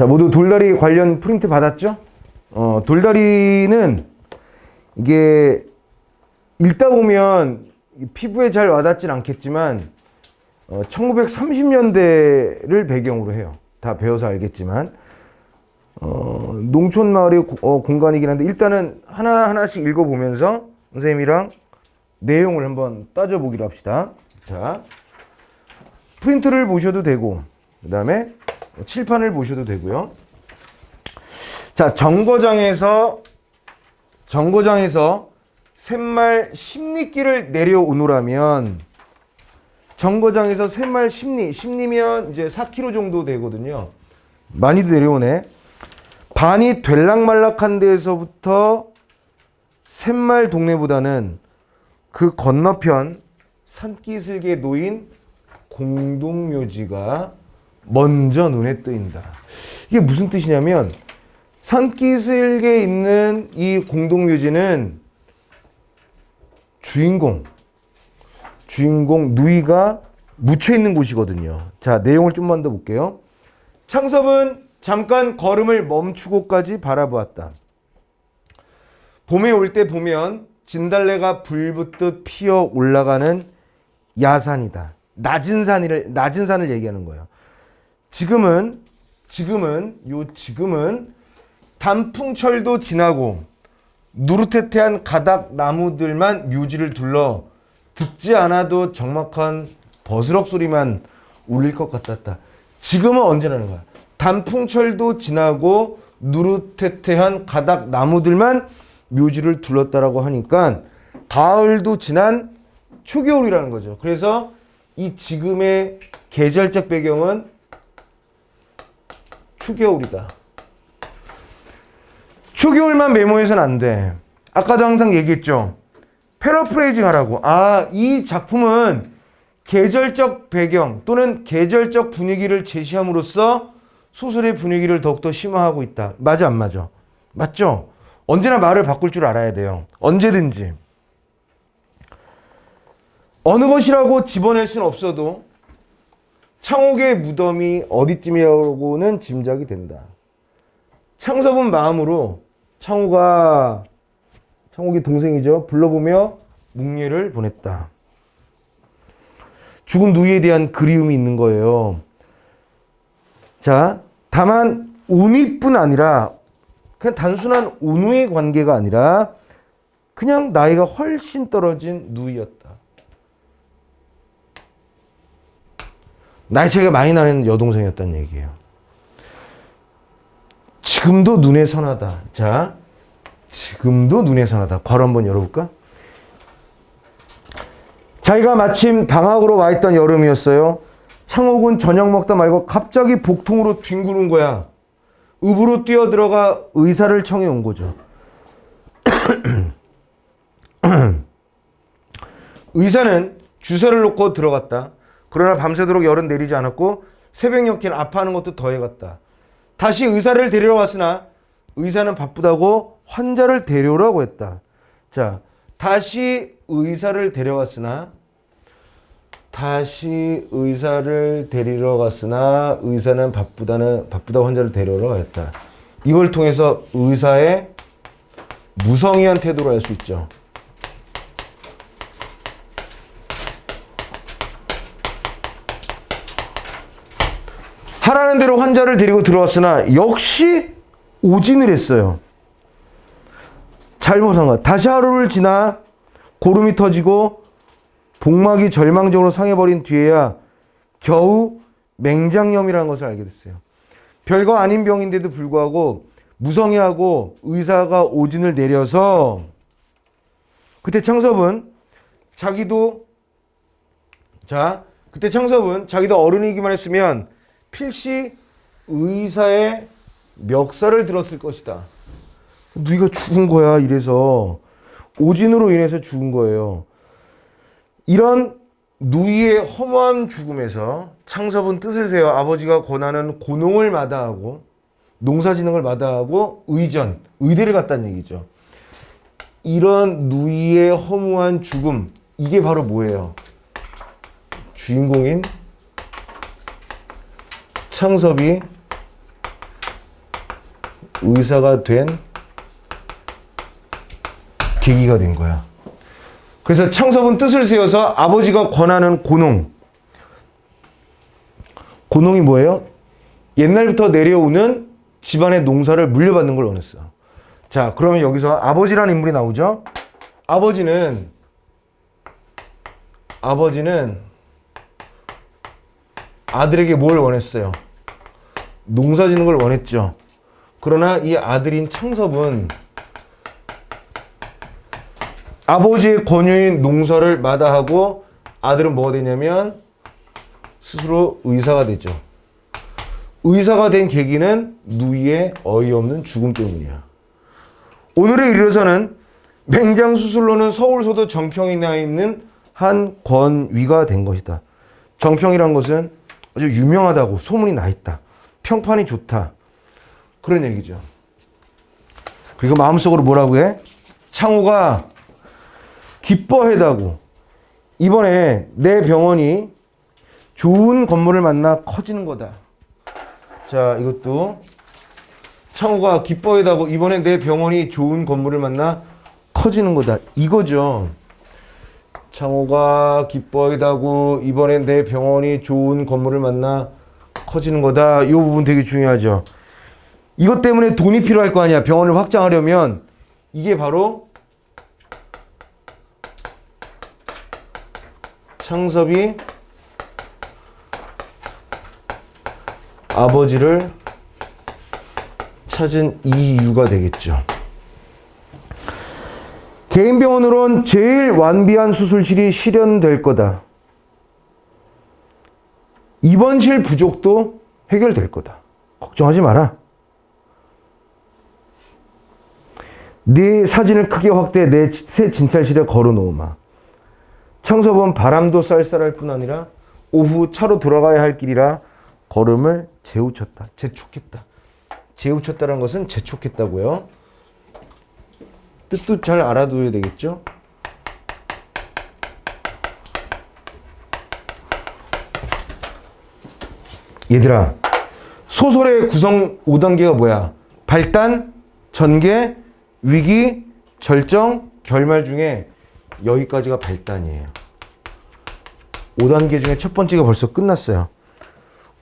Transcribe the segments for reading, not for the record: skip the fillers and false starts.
자, 모두 돌다리 관련 프린트 받았죠? 돌다리는 이게 읽다 보면 피부에 잘 와닿진 않겠지만 1930년대를 배경으로 해요. 다 배워서 알겠지만 농촌 마을의 공간이긴 한데 일단은 하나하나씩 읽어보면서 선생님이랑 내용을 한번 따져보기로 합시다. 자, 프린트를 보셔도 되고 그 다음에 칠판을 보셔도 되고요. 자, 정거장에서 팻말 10리끼를 내려오노라면 정거장에서 팻말 10리면 이제 4kg 정도 되거든요. 많이도 내려오네. 반이 될락말락한 데에서부터 팻말 동네보다는 그 건너편 산기슭에 놓인 공동묘지가 먼저 눈에 뜨인다. 이게 무슨 뜻이냐면 산기슭에 있는 이 공동묘지는 주인공 누이가 묻혀 있는 곳이거든요. 자, 내용을 좀만 더 볼게요. 창섭은 잠깐 걸음을 멈추고까지 바라보았다. 봄에 올 때 보면 진달래가 불붙듯 피어 올라가는 야산이다. 낮은 산을 얘기하는 거예요. 지금은 단풍철도 지나고 누르테테한 가닥 나무들만 묘지를 둘러 듣지 않아도 적막한 버스럭 소리만 울릴 것 같았다. 지금은 언제라는 거야? 단풍철도 지나고 누르테테한 가닥 나무들만 묘지를 둘렀다라고 하니까 가을도 지난 초겨울이라는 거죠. 그래서 이 지금의 계절적 배경은 초겨울이다. 초겨울만 메모해서는 안 돼. 아까도 항상 얘기했죠. 패러프레이징 하라고. 이 작품은 계절적 배경 또는 계절적 분위기를 제시함으로써 소설의 분위기를 더욱더 심화하고 있다. 맞아, 안 맞아? 맞죠? 언제나 말을 바꿀 줄 알아야 돼요. 언제든지. 어느 것이라고 집어낼 수는 없어도 창옥의 무덤이 어디쯤이라고는 짐작이 된다. 창섭은 마음으로 창옥이 동생이죠. 불러보며 묵례를 보냈다. 죽은 누이에 대한 그리움이 있는 거예요. 자, 다만 운위뿐 아니라 그냥 단순한 운우의 관계가 아니라 그냥 나이가 훨씬 떨어진 누이였다. 나이 차이가 많이 나는 여동생이었다는 얘기예요. 지금도 눈에 선하다. 자, 지금도 눈에 선하다. 괄호 한번 열어볼까? 자기가 마침 방학으로 와 있던 여름이었어요. 창옥은 저녁 먹다 말고 갑자기 복통으로 뒹구는 거야. 읍으로 뛰어들어가 의사를 청해 온 거죠. 의사는 주사를 놓고 들어갔다. 그러나 밤새도록 열은 내리지 않았고 새벽녘엔 아파하는 것도 더해갔다. 다시 의사를 데리러 왔으나 의사는 바쁘다고 환자를 데려오라고 했다. 자, 다시 의사를 데려갔으나 의사는 바쁘다고 환자를 데려오라고 했다. 이걸 통해서 의사의 무성의한 태도를 알 수 있죠. 하라는 대로 환자를 데리고 들어왔으나 역시 오진을 했어요. 잘못한 것. 다시 하루를 지나 고름이 터지고 복막이 절망적으로 상해버린 뒤에야 겨우 맹장염이라는 것을 알게 됐어요. 별거 아닌 병인데도 불구하고 무성의하고 의사가 오진을 내려서 그때 창섭은 자기도 어른이기만 했으면 필시 의사의 멱살을 들었을 것이다. 누이가 죽은 거야. 이래서 오진으로 인해서 죽은 거예요. 이런 누이의 허무한 죽음에서 창섭은 뜻을 세워 아버지가 권하는 고농을 마다하고 농사짓는 걸 마다하고 의대를 갔다는 얘기죠. 이런 누이의 허무한 죽음, 이게 바로 뭐예요? 주인공인 창섭이 의사가 된 계기가 된 거야. 그래서 창섭은 뜻을 세워서 아버지가 권하는 고농. 고농이 뭐예요? 옛날부터 내려오는 집안의 농사를 물려받는 걸 원했어. 자, 그러면 여기서 아버지라는 인물이 나오죠? 아버지는 아들에게 뭘 원했어요? 농사 짓는 걸 원했죠. 그러나 이 아들인 창섭은 아버지의 권유인 농사를 마다하고 아들은 뭐가 되냐면 스스로 의사가 되죠. 의사가 된 계기는 누이의 어이없는 죽음 때문이야. 오늘에 이르러서는 맹장수술로는 서울소도 정평에 나 있는 한 권위가 된 것이다. 정평이란 것은 아주 유명하다고 소문이 나 있다. 평판이 좋다. 그런 얘기죠. 그리고 마음속으로 뭐라고 해? 창호가 기뻐해다고. 이번에 내 병원이 좋은 건물을 만나 커지는 거다. 자, 이것도 창호가 기뻐해다고 이번에 내 병원이 좋은 건물을 만나 커지는 거다. 이거죠. 창호가 기뻐해다고 이번에 내 병원이 좋은 건물을 만나 커지는 거다. 이 부분 되게 중요하죠. 이것 때문에 돈이 필요할 거 아니야. 병원을 확장하려면. 이게 바로 창섭이 아버지를 찾은 이유가 되겠죠. 개인 병원으론 제일 완비한 수술실이 실현될 거다. 입원실 부족도 해결될 거다. 걱정하지 마라. 네 사진을 크게 확대해 내 새 진찰실에 걸어놓으마. 창섭은 바람도 쌀쌀할 뿐 아니라 오후 차로 돌아가야 할 길이라 걸음을 재우쳤다. 재촉했다. 재우쳤다는 것은 재촉했다고요. 뜻도 잘 알아둬야 되겠죠. 얘들아, 소설의 구성 5단계가 뭐야? 발단, 전개, 위기, 절정, 결말 중에 여기까지가 발단이에요. 5단계 중에 첫 번째가 벌써 끝났어요.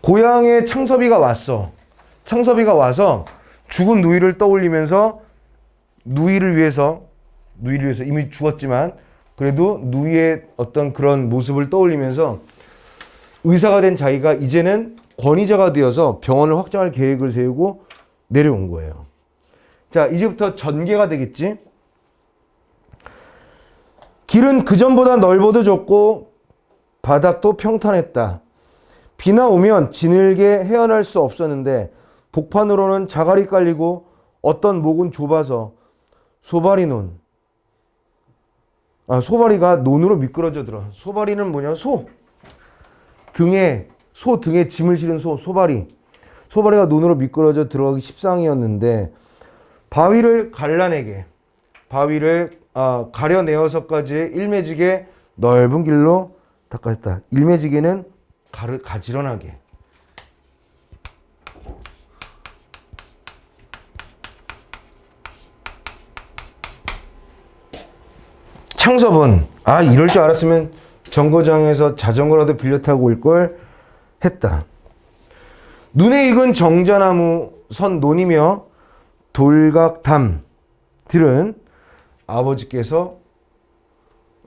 고향에 창섭이가 왔어. 창섭이가 와서 죽은 누이를 떠올리면서 누이를 위해서 이미 죽었지만 그래도 누이의 어떤 그런 모습을 떠올리면서 의사가 된 자기가 이제는 권위자가 되어서 병원을 확장할 계획을 세우고 내려온 거예요. 자, 이제부터 전개가 되겠지. 길은 그전보다 넓어도 좁고 바닥도 평탄했다. 비나 오면 지늘게 헤어날 수 없었는데 복판으로는 자갈이 깔리고 어떤 목은 좁아서 소바리가 논으로 미끄러져 들어. 소바리는 뭐냐? 소 등에 짐을 실은 소바리가 논으로 미끄러져 들어가기 십상이었는데 바위를 가려내어서까지 일매지게 넓은 길로 닦았다. 일매지게는 가지런하게. 창섭은 이럴 줄 알았으면 정거장에서 자전거라도 빌려 타고 올 걸 했다. 눈에 익은 정자나무 선 논이며 돌각담들은 아버지께서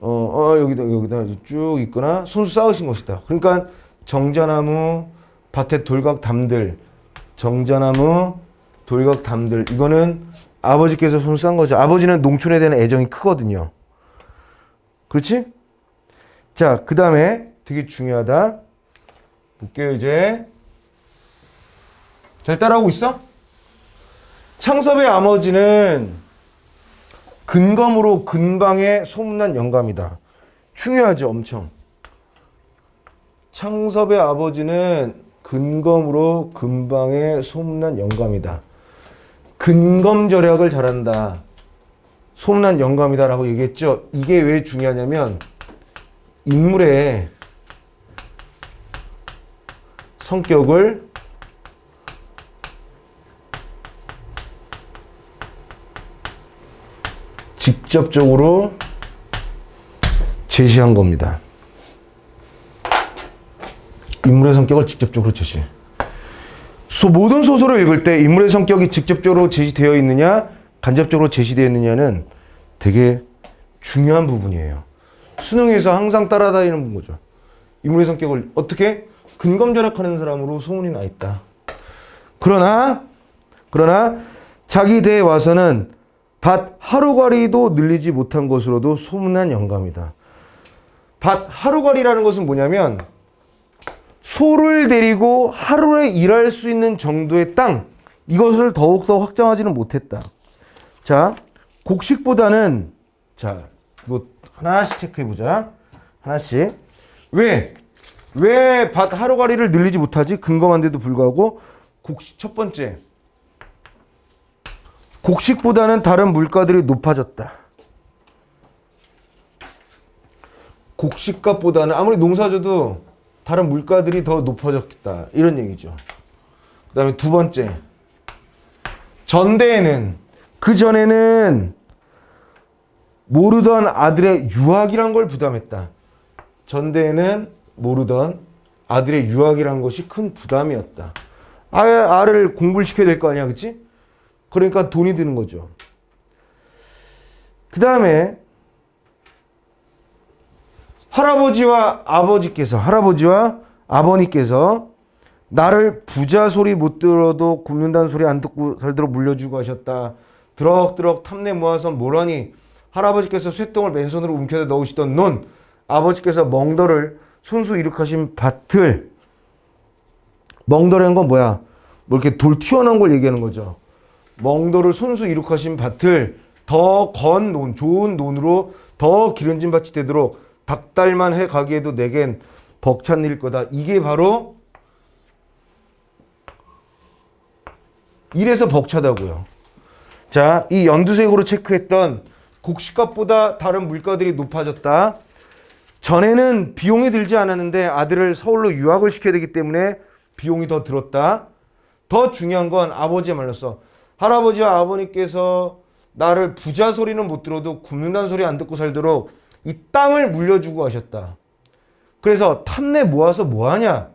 여기다 쭉 있거나 손수 쌓으신 것이다. 그러니까 정자나무 밭에 돌각담들, 이거는 아버지께서 손수 쌓은 거죠. 아버지는 농촌에 대한 애정이 크거든요. 그렇지? 자, 그 다음에 되게 중요하다. 볼게요, 이제. 잘 따라오고 있어? 창섭의 아버지는 근검으로 근방에 소문난 영감이다. 중요하죠, 엄청. 창섭의 아버지는 근검으로 근방에 소문난 영감이다. 근검절약을 잘한다. 소문난 영감이다라고 얘기했죠. 이게 왜 중요하냐면 인물의 성격을 직접적으로 제시한 겁니다. 인물의 성격을 직접적으로 제시. 모든 소설을 읽을 때 인물의 성격이 직접적으로 제시되어 있느냐, 간접적으로 제시되어 있느냐는 되게 중요한 부분이에요. 수능에서 항상 따라다니는 거죠. 인물의 성격을 어떻게 근검절약하는 사람으로 소문이 나 있다. 그러나 자기 대에 와서는 밭 하루가리도 늘리지 못한 것으로도 소문난 영감이다. 밭 하루가리라는 것은 뭐냐면 소를 데리고 하루에 일할 수 있는 정도의 땅, 이것을 더욱더 확장하지는 못했다. 자, 곡식보다는, 자, 이거 하나씩 체크해보자. 하나씩. 왜 밭 하루가리를 늘리지 못하지? 근검한데도 불구하고 첫 번째, 곡식보다는 다른 물가들이 높아졌다. 곡식값보다는 아무리 농사져도 다른 물가들이 더 높아졌다. 이런 얘기죠. 그 다음에 두 번째, 전대에는, 그 전에는 모르던 아들의 유학이란 걸 부담했다. 전대에는 모르던 아들의 유학이란 것이 큰 부담이었다. 아를 공부를 시켜야 될 거 아니야, 그치? 그러니까 돈이 드는 거죠. 그 다음에 할아버지와 아버님께서 나를 부자 소리 못 들어도 굶는다는 소리 안 듣고 살도록 물려주고 하셨다. 드럭드럭 탐내 모아서 뭐라니. 할아버지께서 쇠똥을 맨손으로 움켜서 넣으시던 논, 아버지께서 멍더를 손수 이룩하신 밭을, 멍더라는 건 뭐야? 뭐 이렇게 돌 튀어나온 걸 얘기하는 거죠. 멍더를 손수 이룩하신 밭을 더 건 논, 좋은 논으로 더 기름진 밭이 되도록 닭달만 해 가기에도 내겐 벅찬 일 거다. 이게 바로 이래서 벅차다고요. 자, 이 연두색으로 체크했던 곡식값보다 다른 물가들이 높아졌다. 전에는 비용이 들지 않았는데 아들을 서울로 유학을 시켜야 되기 때문에 비용이 더 들었다. 더 중요한 건 아버지의 말로써 할아버지와 아버님께서 나를 부자 소리는 못 들어도 굶는다는 소리 안 듣고 살도록 이 땅을 물려주고 하셨다. 그래서 탐내 모아서 뭐하냐?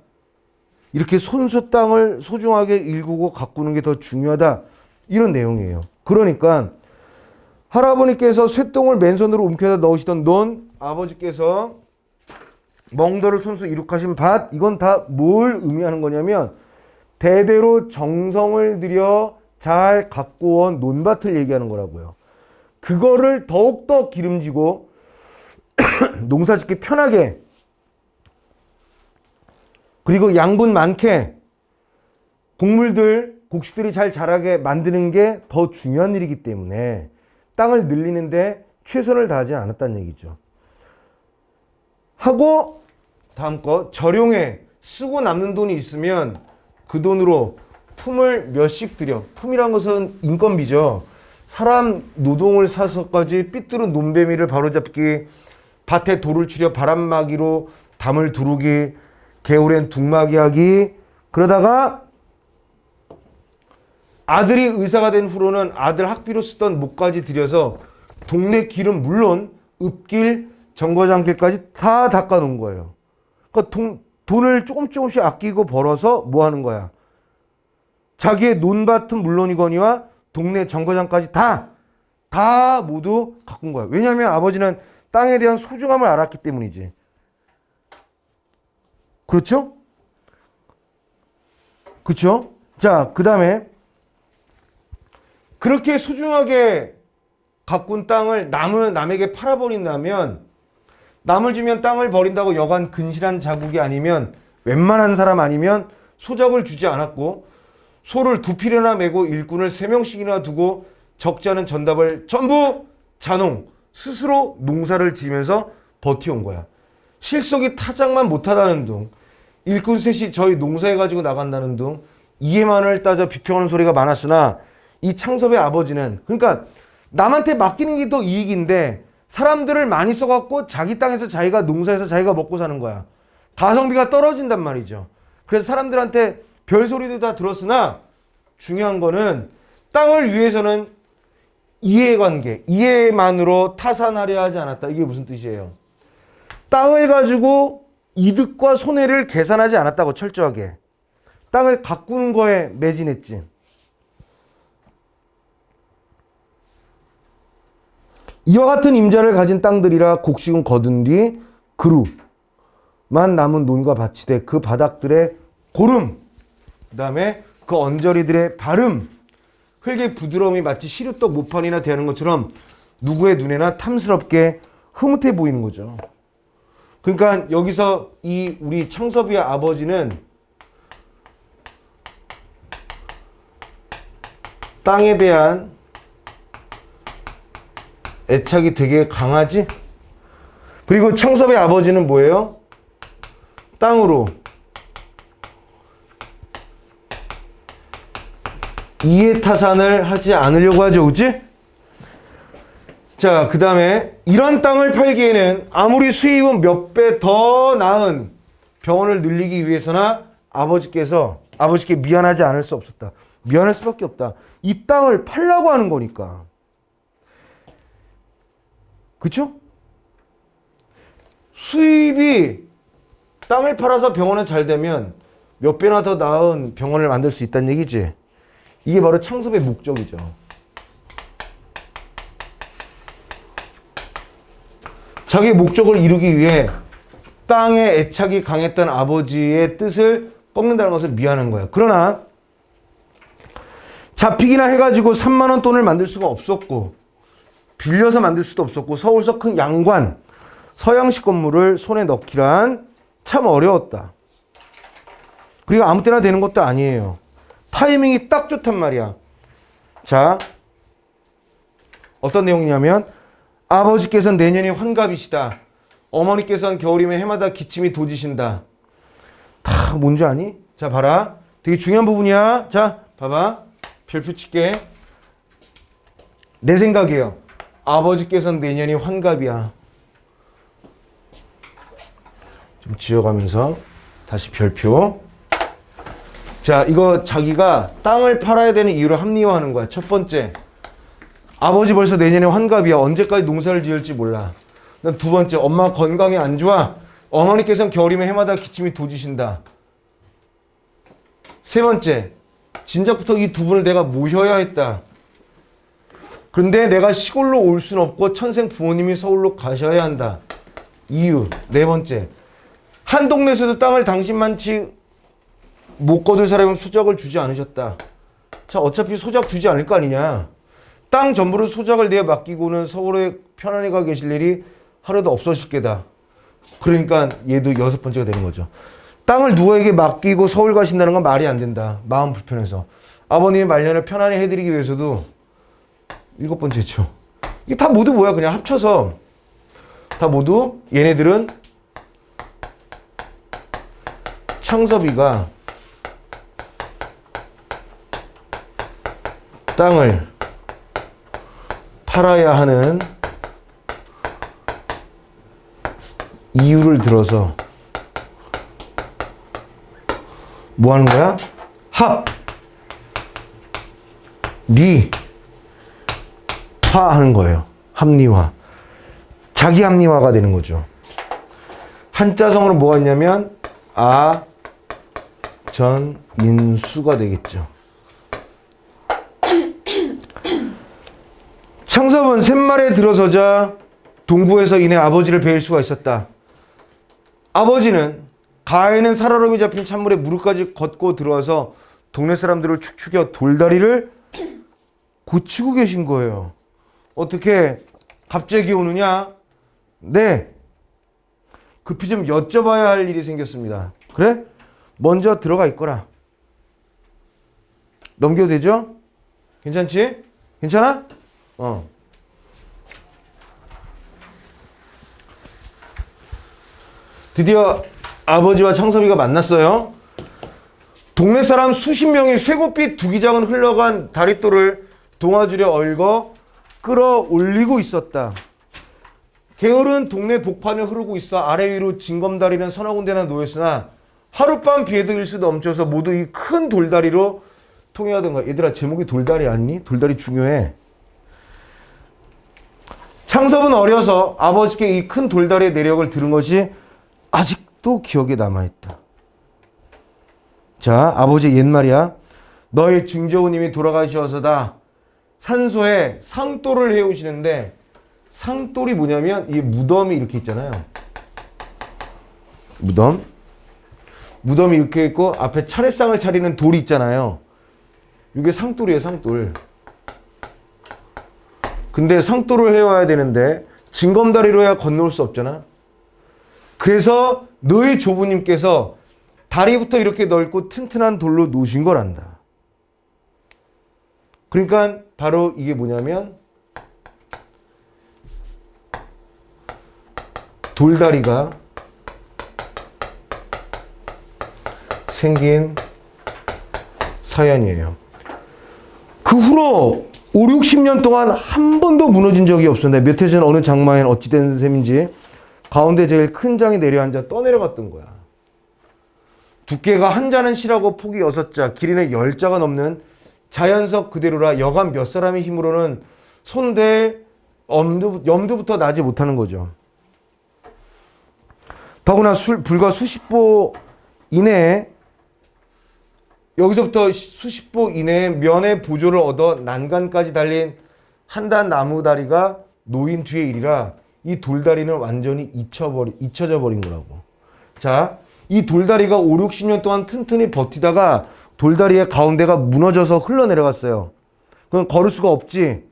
이렇게 손수 땅을 소중하게 일구고 가꾸는 게 더 중요하다. 이런 내용이에요. 그러니까 할아버님께서 쇠똥을 맨손으로 움켜다 넣으시던 논, 아버지께서 멍더를 손수 이룩하신 밭, 이건 다 뭘 의미하는 거냐면 대대로 정성을 들여 잘 가꾸어온 논밭을 얘기하는 거라고요. 그거를 더욱더 기름지고 농사짓기 편하게, 그리고 양분 많게 곡식들이 잘 자라게 만드는 게 더 중요한 일이기 때문에 땅을 늘리는데 최선을 다하지 않았다는 얘기죠. 하고 다음 거, 절용에 쓰고 남는 돈이 있으면 그 돈으로 품을 몇씩 들여. 품이란 것은 인건비죠. 사람 노동을 사서까지 삐뚤은 논배미를 바로잡기, 밭에 돌을 추려 바람막이로 담을 두르기, 개울엔 둥막이 하기. 그러다가 아들이 의사가 된 후로는 아들 학비로 쓰던 목까지 들여서 동네 길은 물론 읍길, 정거장길까지 다 닦아놓은 거예요. 그러니까 돈을 조금씩 아끼고 벌어서 뭐 하는 거야? 자기의 논밭은 물론이거니와 동네 정거장까지 다 모두 가꾼 거야. 왜냐하면 아버지는 땅에 대한 소중함을 알았기 때문이지. 그렇죠? 그렇죠? 자, 그 다음에 그렇게 소중하게 가꾼 땅을 남에게 팔아버린다면, 남을 주면 땅을 버린다고 여간 근실한 자국이 아니면, 웬만한 사람 아니면 소작을 주지 않았고, 소를 2필이나 메고 일꾼을 3명씩이나 두고 적지 않은 전답을 전부 자농 스스로 농사를 지면서 버텨온 거야. 실속이 타작만 못하다는 둥, 일꾼 셋이 저희 농사해가지고 나간다는 둥, 이해만을 따져 비평하는 소리가 많았으나 이 창섭의 아버지는, 그러니까 남한테 맡기는 게 더 이익인데 사람들을 많이 써갖고 자기 땅에서 자기가 농사해서 자기가 먹고 사는 거야. 가성비가 떨어진단 말이죠. 그래서 사람들한테 별소리도 다 들었으나 중요한 거는 땅을 위해서는 이해관계, 이해만으로 타산하려 하지 않았다. 이게 무슨 뜻이에요? 땅을 가지고 이득과 손해를 계산하지 않았다고 철저하게. 땅을 가꾸는 거에 매진했지. 이와 같은 임자를 가진 땅들이라 곡식은 거둔 뒤 그루만 남은 논과 밭이 돼 그 바닥들의 고름, 그 다음에 그 언저리들의 바름, 흙의 부드러움이 마치 시루떡 모판이나 대하는 것처럼 누구의 눈에나 탐스럽게 흐뭇해 보이는 거죠. 그러니까 여기서 이 우리 창섭이의 아버지는 땅에 대한 애착이 되게 강하지? 그리고 창섭의 아버지는 뭐예요? 땅으로 이해타산을 하지 않으려고 하죠. 그치? 자, 그 다음에 이런 땅을 팔기에는 아무리 수입은 몇 배 더 나은 병원을 늘리기 위해서나 아버지께 미안하지 않을 수 없었다. 미안할 수밖에 없다. 이 땅을 팔라고 하는 거니까. 그쵸? 수입이 땅을 팔아서 병원은 잘 되면 몇 배나 더 나은 병원을 만들 수 있다는 얘기지. 이게 바로 창섭의 목적이죠. 자기의 목적을 이루기 위해 땅에 애착이 강했던 아버지의 뜻을 꺾는다는 것을 미안한 거야. 그러나 잡히기나 해가지고 3만 원 돈을 만들 수가 없었고 빌려서 만들 수도 없었고 서울서 큰 양관, 서양식 건물을 손에 넣기란 참 어려웠다. 그리고 아무 때나 되는 것도 아니에요. 타이밍이 딱 좋단 말이야. 자, 어떤 내용이냐면 아버지께서는 내년이 환갑이시다. 어머니께서는 겨울이면 해마다 기침이 도지신다. 다 뭔지 아니? 자, 봐라. 되게 중요한 부분이야. 자, 봐봐. 별표 칠게. 내 생각이에요. 아버지께서는 내년이 환갑이야. 좀 지어가면서 다시 별표. 자, 이거 자기가 땅을 팔아야 되는 이유를 합리화하는 거야. 첫 번째, 아버지 벌써 내년에 환갑이야. 언제까지 농사를 지을지 몰라. 그다음 두 번째, 엄마 건강이 안 좋아. 어머니께서는 겨울이면 해마다 기침이 도지신다. 세 번째, 진작부터 이 두 분을 내가 모셔야 했다. 그런데 내가 시골로 올 순 없고 천생 부모님이 서울로 가셔야 한다. 이유. 네 번째, 한 동네에서도 땅을 당신만치 못 거둘 사람은 소작을 주지 않으셨다. 자, 어차피 소작 주지 않을 거 아니냐. 땅 전부를 소작을 내어 맡기고는 서울에 편안히 가 계실 일이 하루도 없으실 게다. 그러니까 얘도 여섯 번째가 되는 거죠. 땅을 누구에게 맡기고 서울 가신다는 건 말이 안 된다. 마음 불편해서. 아버님의 말년을 편안히 해드리기 위해서도 일곱 번째죠. 이게 다 모두 뭐야? 그냥 합쳐서 다 모두 얘네들은 창섭이가 땅을 팔아야 하는 이유를 들어서 뭐 하는 거야? 합리화하는 거예요. 합리화. 자기 합리화가 되는 거죠. 한자성으로 뭐가 있냐면 전인수가 되겠죠. 창섭은 샘말에 들어서자 동부에서 이내 아버지를 뵐 수가 있었다. 아버지는 가에는 살얼음이 잡힌 찬물에 무릎까지 걷고 들어와서 동네 사람들을 축축여 돌다리를 고치고 계신 거예요. 어떻게 갑자기 오느냐? 네. 급히 좀 여쭤봐야 할 일이 생겼습니다. 그래? 먼저 들어가 있거라. 넘겨도 되죠? 괜찮지? 괜찮아? 드디어 아버지와 창섭이가 만났어요. 동네 사람 수십 명이 쇠고빛 두기장은 흘러간 다릿돌을 동아줄에 얽어 끌어올리고 있었다. 게으른 동네 복판을 흐르고 있어 아래 위로 징검다리는 서너 군데나 놓였으나 하룻밤 비에도 일수 넘쳐서 모두 이 큰 돌다리로 통행하던 거야. 얘들아, 제목이 돌다리 아니니? 돌다리 중요해. 창섭은 어려서 아버지께 이 큰 돌다리의 내력을 들은 것이 아직도 기억에 남아있다. 자, 아버지 옛말이야. 너의 증조부님이 돌아가셔서다. 산소에 상돌을 해오시는데, 상돌이 뭐냐면 이 무덤이 이렇게 있잖아요. 무덤이 이렇게 있고 앞에 차례상을 차리는 돌이 있잖아요. 이게 상돌이에요, 상돌. 근데 상돌을 해와야 되는데 징검다리로 해야 건너올 수 없잖아. 그래서 너의 조부님께서 다리부터 이렇게 넓고 튼튼한 돌로 놓으신 걸 안다. 그러니까 바로 이게 뭐냐면 돌다리가 생긴 사연이에요. 그 후로 5, 60년 동안 한 번도 무너진 적이 없었는데 몇 해 전 어느 장마엔 어찌된 셈인지 가운데 제일 큰 장이 내려앉아 떠내려갔던 거야. 두께가 한 자는 실하고 폭이 6자, 길이는 10자가 넘는 자연석 그대로라 여간 몇 사람의 힘으로는 손댈 염두부터 나지 못하는 거죠. 더구나 불과 수십 보 이내에 여기서부터 수십 보 이내에 면의 보조를 얻어 난간까지 달린 한 단 나무다리가 놓인 뒤의 일이라 이 돌다리는 완전히 잊혀져 버린 거라고. 자, 이 돌다리가 5, 60년 동안 튼튼히 버티다가 돌다리의 가운데가 무너져서 흘러내려갔어요. 그건 걸을 수가 없지.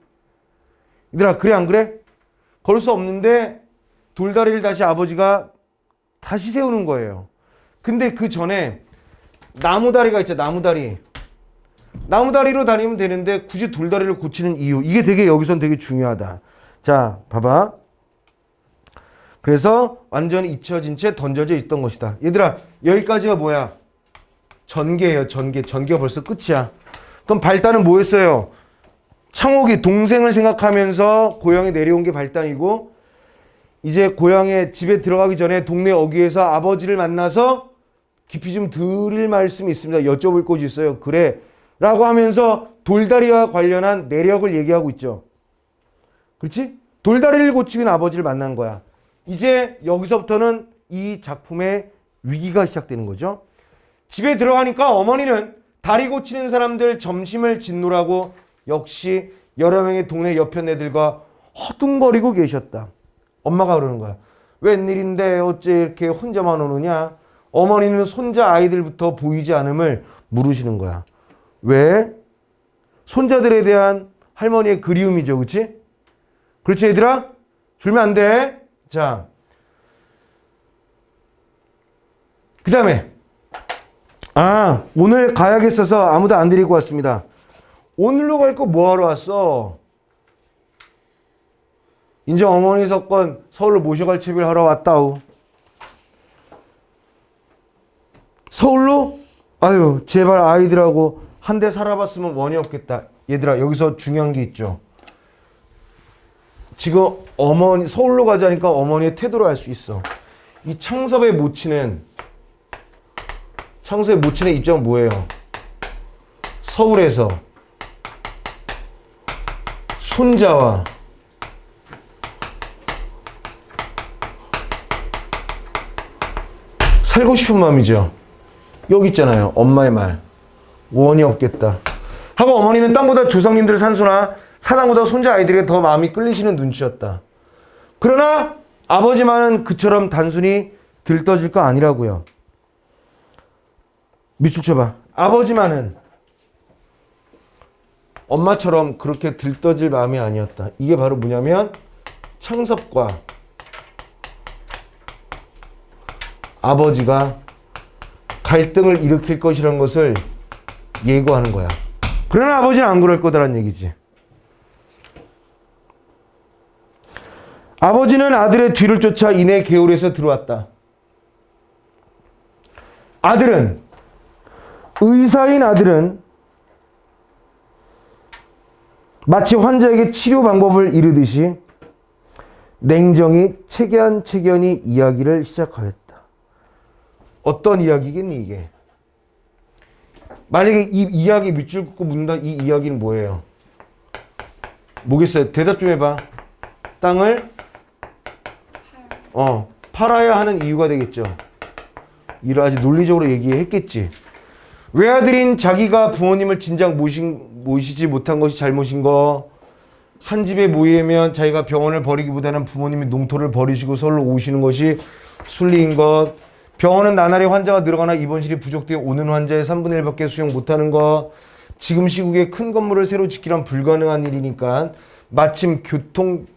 얘들아, 그래 안 그래? 걸을 수 없는데 돌다리를 다시 아버지가 다시 세우는 거예요. 근데 그 전에 나무다리가 있죠. 나무다리로 다니면 되는데 굳이 돌다리를 고치는 이유. 이게 되게 여기선 되게 중요하다. 자, 봐봐. 그래서 완전히 잊혀진 채 던져져 있던 것이다. 얘들아, 여기까지가 뭐야? 전개예요. 전개가 벌써 끝이야. 그럼 발단은 뭐였어요? 창옥이 동생을 생각하면서 고향에 내려온 게 발단이고, 이제 고향에 집에 들어가기 전에 동네 어귀에서 아버지를 만나서 깊이 좀 드릴 말씀이 있습니다. 여쭤볼 곳이 있어요. 그래 라고 하면서 돌다리와 관련한 내력을 얘기하고 있죠. 그렇지? 돌다리를 고치는 아버지를 만난 거야. 이제 여기서부터는 이 작품의 위기가 시작되는 거죠. 집에 들어가니까 어머니는 다리 고치는 사람들 점심을 짓누라고 역시 여러 명의 동네 여편네들과 허둥거리고 계셨다. 엄마가 그러는 거야. 웬일인데 어째 이렇게 혼자만 오느냐? 어머니는 손자 아이들부터 보이지 않음을 물으시는 거야. 왜? 손자들에 대한 할머니의 그리움이죠. 그렇지? 그렇지 얘들아? 줄면 안 돼. 자, 그 다음에 오늘 가야겠어서 아무도 안 데리고 왔습니다. 오늘로 갈 거 뭐하러 왔어? 이제 어머니 석건 서울로 모셔갈 채비를 하러 왔다우. 서울로? 아유, 제발 아이들하고 한 대 살아봤으면 원이 없겠다. 얘들아, 여기서 중요한 게 있죠. 지금 어머니 서울로 가자니까 어머니의 태도를 알 수 있어. 이 창섭의 모친의 입장은 뭐예요? 서울에서 손자와 살고 싶은 마음이죠. 여기 있잖아요. 엄마의 말. 원이 없겠다. 하고 어머니는 땅보다 조상님들 산소나 사당보다 손자 아이들에게 더 마음이 끌리시는 눈치였다. 그러나 아버지만은 그처럼 단순히 들떠질 거 아니라고요. 밑줄 쳐봐. 아버지만은 엄마처럼 그렇게 들떠질 마음이 아니었다. 이게 바로 뭐냐면 창섭과 아버지가 갈등을 일으킬 것이라는 것을 예고하는 거야. 그러나 아버지는 안 그럴 거다라는 얘기지. 아버지는 아들의 뒤를 쫓아 이내 개울에서 들어왔다. 의사인 아들은 마치 환자에게 치료 방법을 이르듯이 냉정히 체견이 이야기를 시작하였다. 어떤 이야기겠니 이게? 만약에 이 이야기 밑줄 긋고 묻는다. 이 이야기는 뭐예요? 뭐겠어요? 대답 좀 해봐. 땅을 팔아야 하는 이유가 되겠죠. 이를 아주 논리적으로 얘기했겠지. 외아들인 자기가 부모님을 진작 모시지 못한 것이 잘못인 거. 한 집에 모이면 자기가 병원을 버리기보다는 부모님이 농토를 버리시고 서울로 오시는 것이 순리인 것. 병원은 나날이 환자가 늘어가나 입원실이 부족되어 오는 환자의 3분의 1밖에 수용 못하는 것. 지금 시국에 큰 건물을 새로 짓기란 불가능한 일이니까 마침 교통편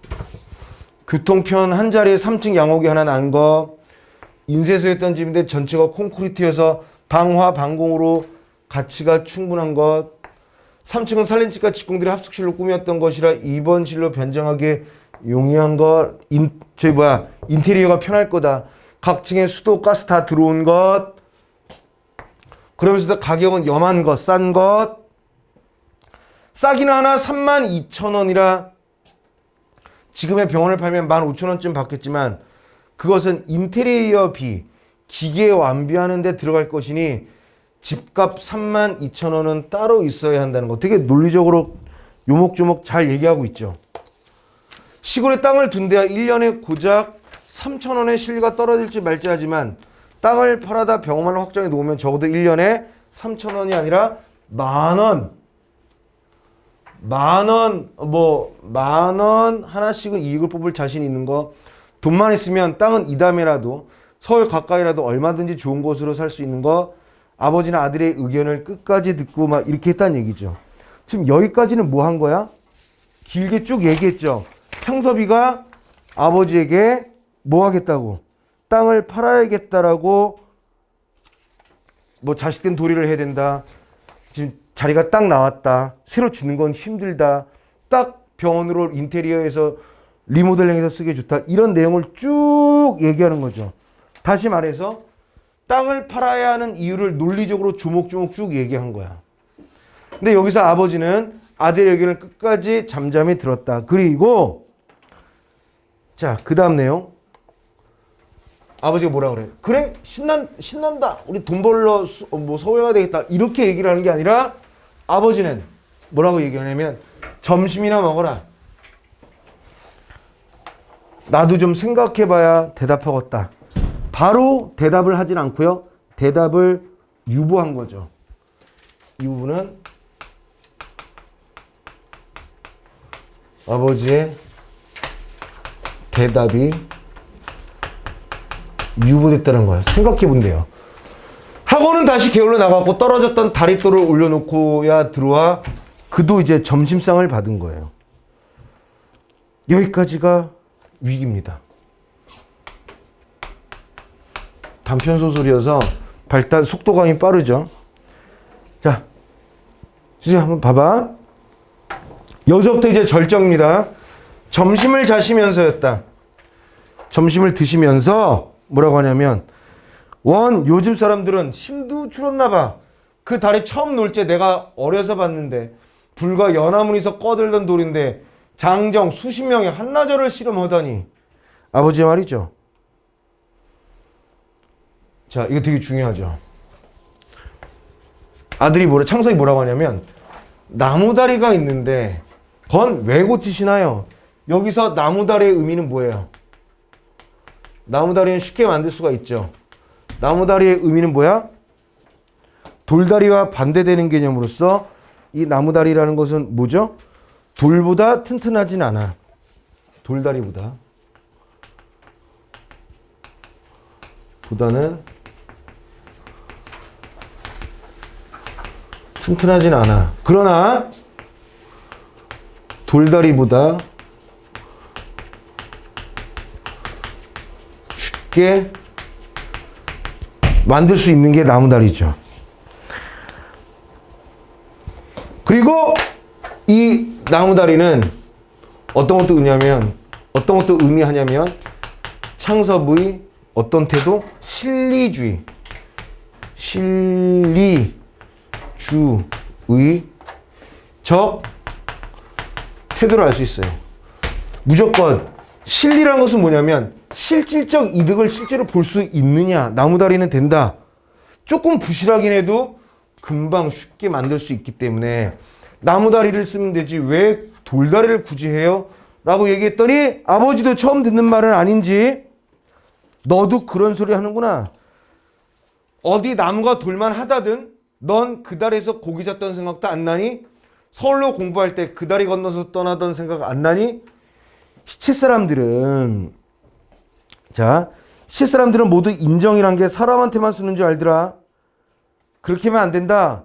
한 자리에 3층 양옥이 하나 난 것. 인쇄소였던 집인데 전체가 콘크리트여서 방화 방공으로 가치가 충분한 것. 3층은 살림집과 직공들이 합숙실로 꾸몄던 것이라 입원실로 변경하기에 용이한 것. 인테리어가 편할 거다. 각 층에 수도, 가스 다 들어온 것. 그러면서도 가격은 염한 것, 싼 것. 싸기는 하나 32,000원이라 지금의 병원을 팔면 15,000원쯤 받겠지만 그것은 인테리어비, 기계 완비하는 데 들어갈 것이니 집값 32,000원은 따로 있어야 한다는 거. 되게 논리적으로 요목조목 잘 얘기하고 있죠. 시골에 땅을 둔 데야 1년에 고작 3,000원의 실리가 떨어질지 말지 하지만 땅을 팔아다 병원을 확정해 놓으면 적어도 1년에 3,000원이 아니라 만원 하나씩은 이익을 뽑을 자신 있는 거. 돈만 있으면 땅은 이담이라도 서울 가까이라도 얼마든지 좋은 곳으로 살 수 있는 거. 아버지나 아들의 의견을 끝까지 듣고 막 이렇게 했다는 얘기죠. 지금 여기까지는 뭐 한 거야? 길게 쭉 얘기했죠. 창섭이가 아버지에게 뭐 하겠다고? 땅을 팔아야겠다라고 뭐 자식된 도리를 해야 된다. 지금 자리가 딱 나왔다. 새로 짓는 건 힘들다. 딱 병원으로 인테리어에서 리모델링해서 쓰기 좋다. 이런 내용을 쭉 얘기하는 거죠. 다시 말해서 땅을 팔아야 하는 이유를 논리적으로 조목조목 쭉 얘기한 거야. 근데 여기서 아버지는 아들의 의견을 끝까지 잠잠히 들었다. 그리고 자, 그 다음 내용. 아버지가 뭐라 그래? 그래? 신난다. 우리 돈 벌러 서울에 가야 되겠다. 이렇게 얘기를 하는 게 아니라 아버지는 뭐라고 얘기하냐면 점심이나 먹어라. 나도 좀 생각해봐야 대답하겠다. 바로 대답을 하진 않고요. 대답을 유보한 거죠. 이 부분은 아버지의 대답이 유보됐다는 거예요. 생각해 본대요. 학원은 다시 게을러 나갔고 떨어졌던 다리돌을 올려놓고야 들어와 그도 이제 점심상을 받은 거예요. 여기까지가 위기입니다. 단편소설이어서 발단 속도감이 빠르죠. 자, 주세요. 한번 봐봐. 여기서부터 이제 절정입니다. 점심을 자시면서였다. 점심을 드시면서 뭐라고 하냐면 요즘 사람들은 힘도 줄었나 봐. 그 다리 처음 놀 때 내가 어려서 봤는데 불과 연화문에서 꺼들던 돌인데 장정 수십 명이 한나절을 씨름하다니. 아버지의 말이죠. 자, 이거 되게 중요하죠. 아들이 창석이 뭐라고 하냐면 나무다리가 있는데 그건 왜 고치시나요? 여기서 나무다리의 의미는 뭐예요? 나무다리는 쉽게 만들 수가 있죠. 나무다리의 의미는 뭐야? 돌다리와 반대되는 개념으로서 이 나무다리라는 것은 뭐죠? 돌보다 튼튼하진 않아. 돌다리보다. 보다는 튼튼하진 않아. 그러나 돌다리보다 쉽게 만들 수 있는 게 나무다리죠. 그리고 이 나무다리는 어떤 것도 의미하냐면 창섭의 어떤 태도? 실리주의. 실리주의적 태도를 알 수 있어요. 무조건 실리라는 것은 뭐냐면 실질적 이득을 실제로 볼 수 있느냐. 나무다리는 된다. 조금 부실하긴 해도 금방 쉽게 만들 수 있기 때문에 나무다리를 쓰면 되지 왜 돌다리를 굳이 해요? 라고 얘기했더니 아버지도 처음 듣는 말은 아닌지 너도 그런 소리 하는구나. 어디 나무가 돌만 하다든 넌 그 다리에서 고기 잡던 생각도 안 나니? 서울로 공부할 때 그 다리 건너서 떠나던 생각 안 나니? 시체 사람들은 모두 인정이란 게 사람한테만 쓰는 줄 알더라. 그렇게 하면 안 된다.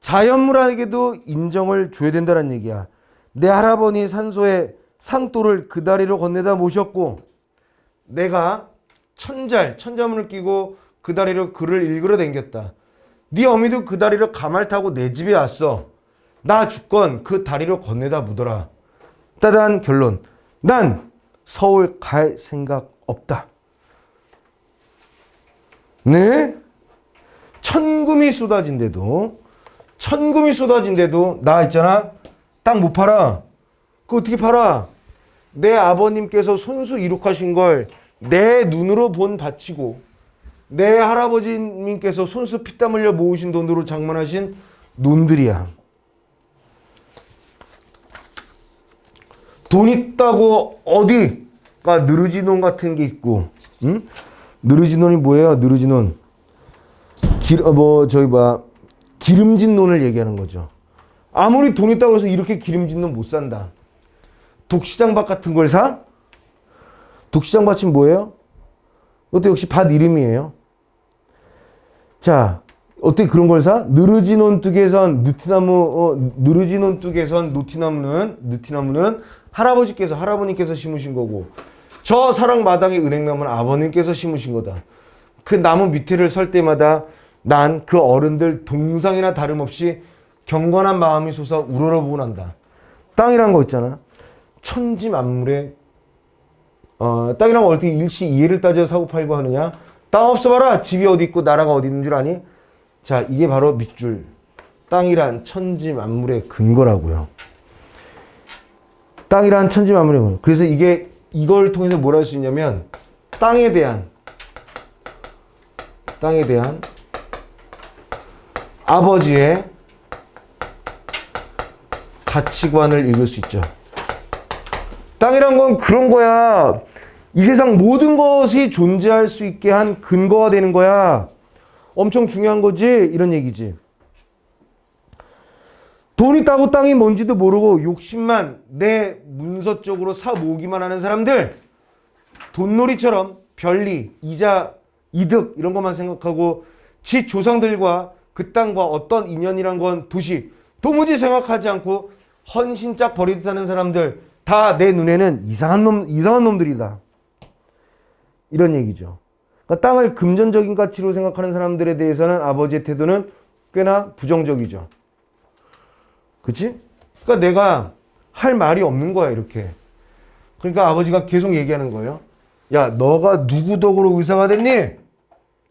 자연물에게도 인정을 줘야 된다는 얘기야. 내 할아버니 산소에 상도를 그 다리로 건네다 모셨고 내가 천자문을 끼고 그 다리로 글을 읽으러 댕겼다. 네 어미도 그 다리로 가말 타고 내 집에 왔어. 나 죽건 그 다리로 건네다 묻어라. 따단 결론. 난 서울 갈 생각 없다. 네? 천금이 쏟아진데도 나 있잖아. 땅 못 팔아. 그거 어떻게 팔아? 내 아버님께서 손수 이룩하신 걸 내 눈으로 본 밭이고 내 할아버지님께서 손수 피땀 흘려 모으신 돈으로 장만하신 논들이야. 돈 있다고 어디가 느르지논 같은 게 있고, 응? 느르지논이 뭐예요? 느르지논. 기름진 논을 얘기하는 거죠. 아무리 돈 있다고 해서 이렇게 기름진 논 못 산다. 독시장밭 같은 걸 사? 독시장밭이 뭐예요? 그것도 역시 밭 이름이에요. 자, 어떻게 그런 걸 사? 느르지논 뚝에선 느르지논 뚝에선 느티나무는 할아버님께서 심으신 거고, 저 사랑마당의 은행나무는 아버님께서 심으신 거다. 그 나무 밑에를 설 때마다 난 그 어른들 동상이나 다름없이 경건한 마음이 솟아 우러러보고 난다. 땅이란 거 있잖아. 천지만물에 땅이란 거 어떻게 일시 이해를 따져 사고팔고 하느냐? 땅 없어봐라. 집이 어디 있고 나라가 어디 있는 줄 아니? 자, 이게 바로 밑줄. 땅이란 천지만물의 근거라고요. 땅이란 천지만물의 근거. 그래서 이걸 통해서 뭘 할 수 있냐면 땅에 대한 아버지의 가치관을 읽을 수 있죠. 땅이란 건 그런 거야. 이 세상 모든 것이 존재할 수 있게 한 근거가 되는 거야. 엄청 중요한 거지? 이런 얘기지. 돈 있다고 땅이 뭔지도 모르고 욕심만 내 문서 쪽으로 사 모으기만 하는 사람들, 돈놀이처럼 별리, 이자, 이득 이런 것만 생각하고 지 조상들과 그 땅과 어떤 인연이란 건 도무지 생각하지 않고 헌신짝 버리듯 하는 사람들, 다 내 눈에는 이상한 놈들이다. 이런 얘기죠. 그러니까 땅을 금전적인 가치로 생각하는 사람들에 대해서는 아버지의 태도는 꽤나 부정적이죠. 그치? 그러니까 내가 할 말이 없는 거야, 이렇게. 그러니까 아버지가 계속 얘기하는 거예요. 야, 너가 누구 덕으로 의사가 됐니?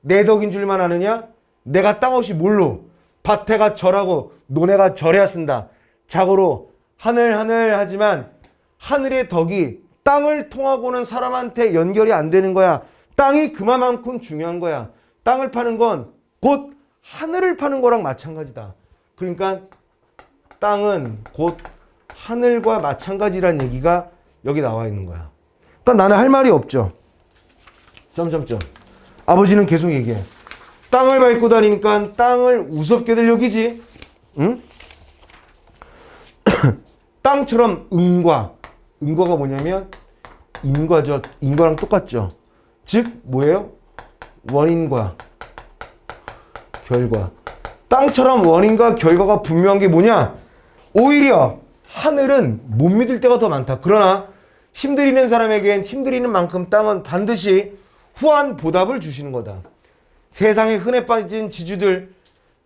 내 덕인 줄만 아느냐? 내가 땅 없이 뭘로? 밭에가 절하고 논에가 절해야 쓴다. 자고로 하늘 하지만 하늘의 덕이 땅을 통하고는 사람한테 연결이 안 되는 거야. 땅이 그만큼 중요한 거야. 땅을 파는 건 곧 하늘을 파는 거랑 마찬가지다. 그러니까 땅은 곧 하늘과 마찬가지라는 얘기가 여기 나와 있는 거야. 그러니까 나는 할 말이 없죠. 점점점. 아버지는 계속 얘기해. 땅을 밟고 다니니까 땅을 우습게들 여기지. 응? 땅처럼 은과가 뭐냐면 인과죠. 인과랑 똑같죠. 즉 뭐예요? 원인과 결과. 땅처럼 원인과 결과가 분명한 게 뭐냐? 오히려 하늘은 못 믿을 때가 더 많다. 그러나 힘들이는 사람에겐 힘들이는 만큼 땅은 반드시 후한 보답을 주시는 거다. 세상에 흔해 빠진 지주들,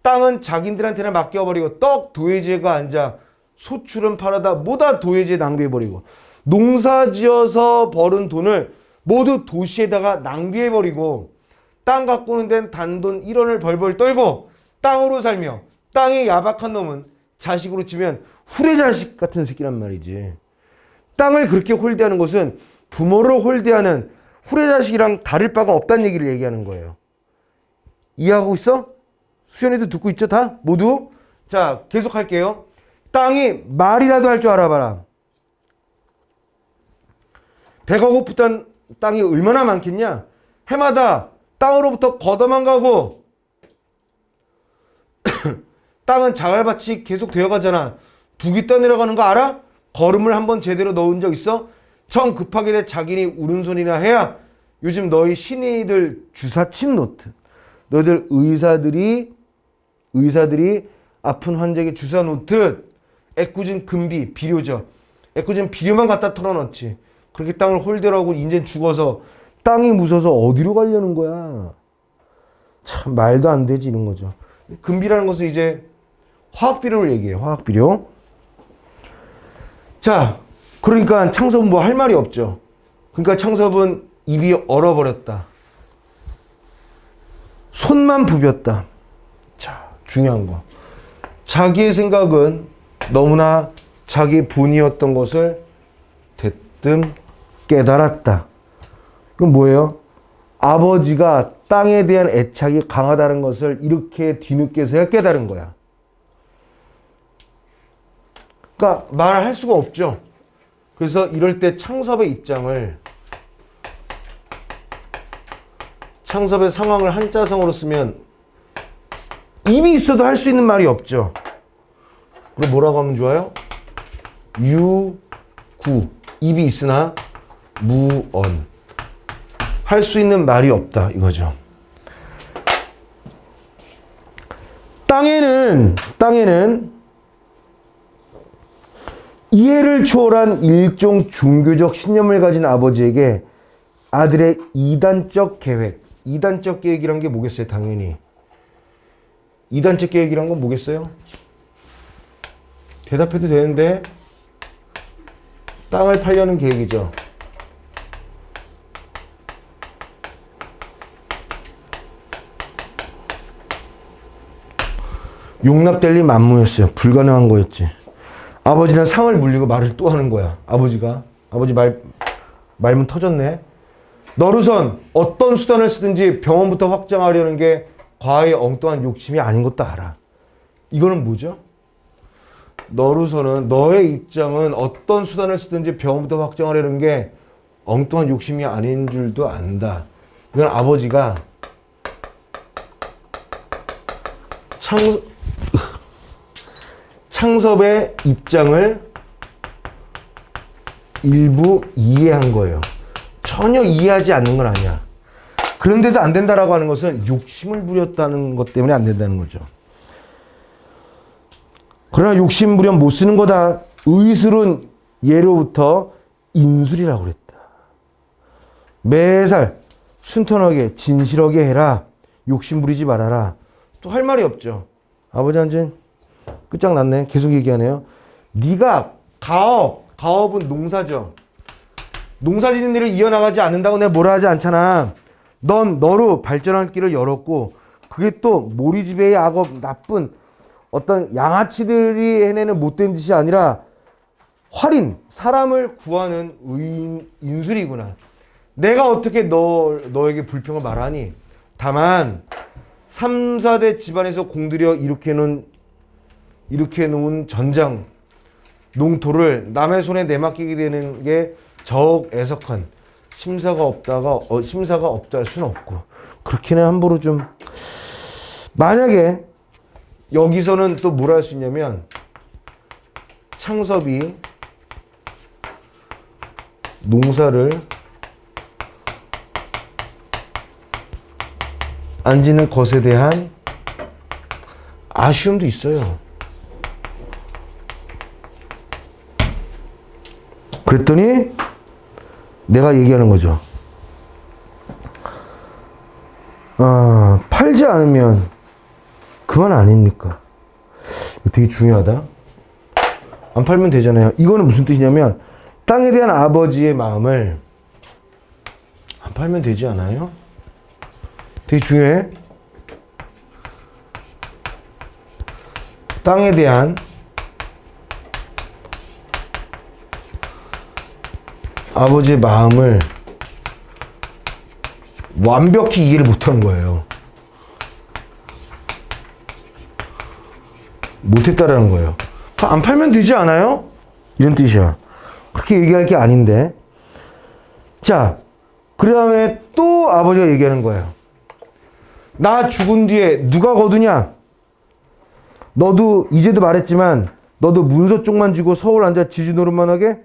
땅은 자기들한테는 맡겨버리고 떡 도예지가 앉아 소출은 팔아다 뭐다 도예지에 낭비해버리고, 농사지어서 벌은 돈을 모두 도시에다가 낭비해버리고, 땅 가꾸는 데는 단돈 1원을 벌벌 떨고 땅으로 살며, 땅이 야박한 놈은 자식으로 치면 후레자식 같은 새끼란 말이지. 땅을 그렇게 홀대하는 것은 부모를 홀대하는 후레자식이랑 다를 바가 없다는 얘기를 얘기하는 거예요. 이해하고 있어? 수연이도 듣고 있죠? 다? 모두? 자, 계속 할게요. 땅이 말이라도 할 줄 알아봐라. 100억 원 땅이 얼마나 많겠냐? 해마다 땅으로부터 걷어만 가고 땅은 자활밭이 계속 되어가잖아. 둑이 떠내려가는 거 알아? 걸음을 한번 제대로 넣은 적 있어? 정 급하게 돼 자기니 울음소리나 해야 요즘 너희 신이들 주사침 놓듯 너희들 의사들이 아픈 환자에게 주사 놓듯 애꿎은 금비, 비료죠. 애꿎은 비료만 갖다 털어넣지. 그렇게 땅을 홀대로 하고 인제 죽어서 땅이 무서워서 어디로 가려는 거야. 참 말도 안 되지 이런 거죠. 금비라는 것은 이제 화학비료를 얘기해요. 화학비료. 자, 그러니까 창섭은 뭐 할 말이 없죠. 그러니까 창섭은 입이 얼어버렸다. 손만 부볐다. 자, 중요한 거. 자기의 생각은 너무나 자기 본이었던 것을 대뜸 깨달았다. 그럼 뭐예요? 아버지가 땅에 대한 애착이 강하다는 것을 이렇게 뒤늦게서야 깨달은 거야. 그러니까 말할 수가 없죠. 그래서 이럴 때 창섭의 상황을 한자성어로 쓰면 입이 있어도 할 수 있는 말이 없죠. 그럼 뭐라고 하면 좋아요? 유구. 입이 있으나 무언. 할 수 있는 말이 없다 이거죠. 땅에는 이해를 초월한 일종 종교적 신념을 가진 아버지에게 아들의 이단적 계획이란 게 뭐겠어요? 당연히 이단적 계획이란 건 뭐겠어요? 대답해도 되는데 땅을 팔려는 계획이죠. 용납될 리 만무였어요. 불가능한 거였지. 아버지는 상을 물리고 말을 또 하는 거야. 아버지 말문 터졌네. 너로선 어떤 수단을 쓰든지 병원부터 확장하려는 게 과하의 엉뚱한 욕심이 아닌 것도 알아. 이거는 뭐죠? 너로서는 너의 입장은 어떤 수단을 쓰든지 병원부터 확장하려는 게 엉뚱한 욕심이 아닌 줄도 안다. 이건 아버지가 창섭의 입장을 일부 이해한 거예요. 전혀 이해하지 않는 건 아니야. 그런데도 안 된다라고 하는 것은 욕심을 부렸다는 것 때문에 안 된다는 거죠. 그러나 욕심 부려 못 쓰는 거다. 의술은 예로부터 인술이라고 그랬다. 매살 순탄하게 진실하게 해라. 욕심 부리지 말아라. 또 할 말이 없죠. 아버지한테 끝장났네. 계속 얘기하네요. 네가 가업은 농사죠. 농사 짓는 일을 이어나가지 않는다고 내가 뭐라 하지 않잖아. 넌 너로 발전할 길을 열었고 그게 또 모리지배의 악업 나쁜 어떤 양아치들이 해내는 못된 짓이 아니라 활인, 사람을 구하는 인술이구나. 내가 어떻게 너에게 불평을 말하니? 다만 3, 4대 집안에서 공들여 이렇게 놓은 전장, 농토를 남의 손에 내맡기게 되는 게 적 애석한 심사가 없다 할 수는 없고 그렇게는 함부로 좀 만약에 여기서는 또 뭘 할 수 있냐면 창섭이 농사를 안 짓는 것에 대한 아쉬움도 있어요. 그랬더니 내가 얘기하는 거죠. 팔지 않으면 그만 아닙니까? 되게 중요하다. 안 팔면 되잖아요. 이거는 무슨 뜻이냐면 땅에 대한 아버지의 마음을 안 팔면 되지 않아요? 되게 중요해. 땅에 대한 아버지의 마음을 완벽히 이해를 못한 거예요. 못했다라는 거예요. 안 팔면 되지 않아요? 이런 뜻이야. 그렇게 얘기할 게 아닌데 자, 그 다음에 또 아버지가 얘기하는 거예요. 나 죽은 뒤에 누가 거두냐? 너도 이제도 말했지만 너도 문서 쪽만 쥐고 서울 앉아 지주 노릇만 하게?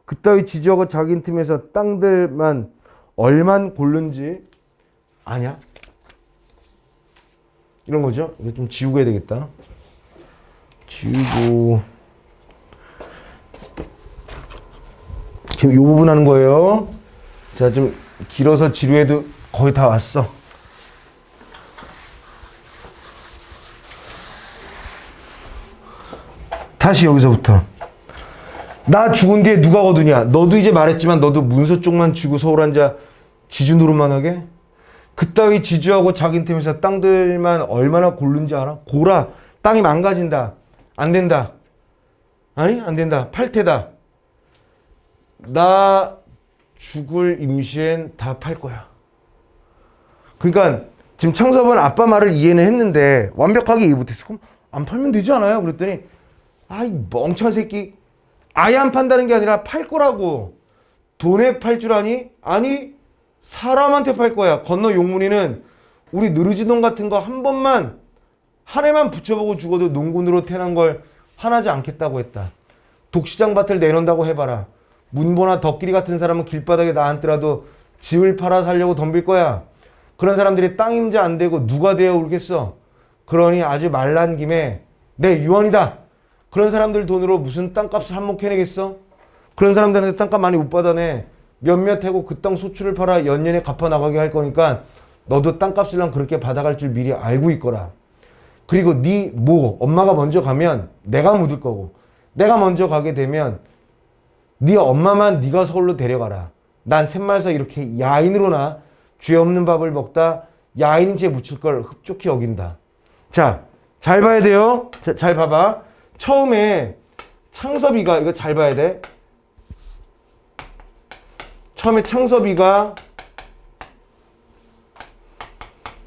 그따위 지주하고 자기 틈에서 땅들만 얼만 고른지 아냐? 이런 거죠. 이거 좀 지우고 해야 되겠다. 지우고. 지금 이 부분 하는 거예요. 자, 좀 길어서 지루해도 거의 다 왔어. 다시 여기서부터. 나 죽은 뒤에 누가 거두냐? 너도 이제 말했지만 너도 문서 쪽만 쥐고 서울 앉아 지주 노릇만 하게? 그따위 지주하고 자기 틈에서 땅들만 얼마나 고른지 알아? 고라. 땅이 망가진다. 안 된다. 아니, 안 된다. 팔테다. 나 죽을 임시엔 다 팔 거야. 그러니까 지금 창섭은 아빠 말을 이해는 했는데 완벽하게 이해 못했어. 그럼 안 팔면 되지 않아요? 그랬더니 아이 멍청한 새끼. 아예 안 판다는 게 아니라 팔 거라고. 돈에 팔 줄 아니? 아니 사람한테 팔 거야. 건너 용문이는 우리 느르지돈 같은 거 한 번만 한 해만 붙여보고 죽어도 농군으로 태어난 걸 화나지 않겠다고 했다. 독시장 밭을 내놓는다고 해봐라. 문보나 덕길이 같은 사람은 길바닥에 나앉더라도 집을 팔아 살려고 덤빌 거야. 그런 사람들이 땅 임자 안 되고 누가 되어 울겠어. 그러니 아주 말란 김에 내 유언이다. 그런 사람들 돈으로 무슨 땅값을 한몫해내겠어? 그런 사람들한테 땅값 많이 못 받아내. 몇몇 해고 그 땅 소출을 팔아 연년에 갚아 나가게 할 거니까 너도 땅값을랑 그렇게 받아갈 줄 미리 알고 있거라. 그리고 네 모 엄마가 먼저 가면 내가 묻을 거고, 내가 먼저 가게 되면 네 엄마만 네가 서울로 데려가라. 난 샘말서 이렇게 야인으로나 죄 없는 밥을 먹다 야인인 채 묻힐 걸 흡족히 여긴다. 자, 잘 봐야 돼요. 자, 잘 봐봐. 처음에 창섭이가 이거 잘 봐야 돼. 처음에 창섭이가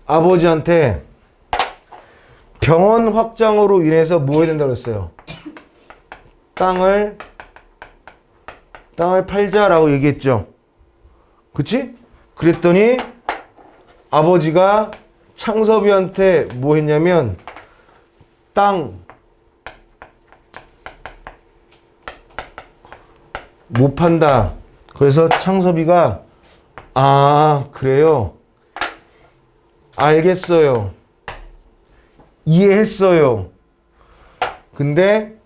아버지한테 병원 확장으로 인해서 뭐 해야 된다고 했어요? 땅을 팔자라고 얘기했죠. 그치? 그랬더니 아버지가 창섭이한테 뭐 했냐면 땅 못 판다. 그래서 창섭이가 아 그래요. 알겠어요. 이해했어요. 근데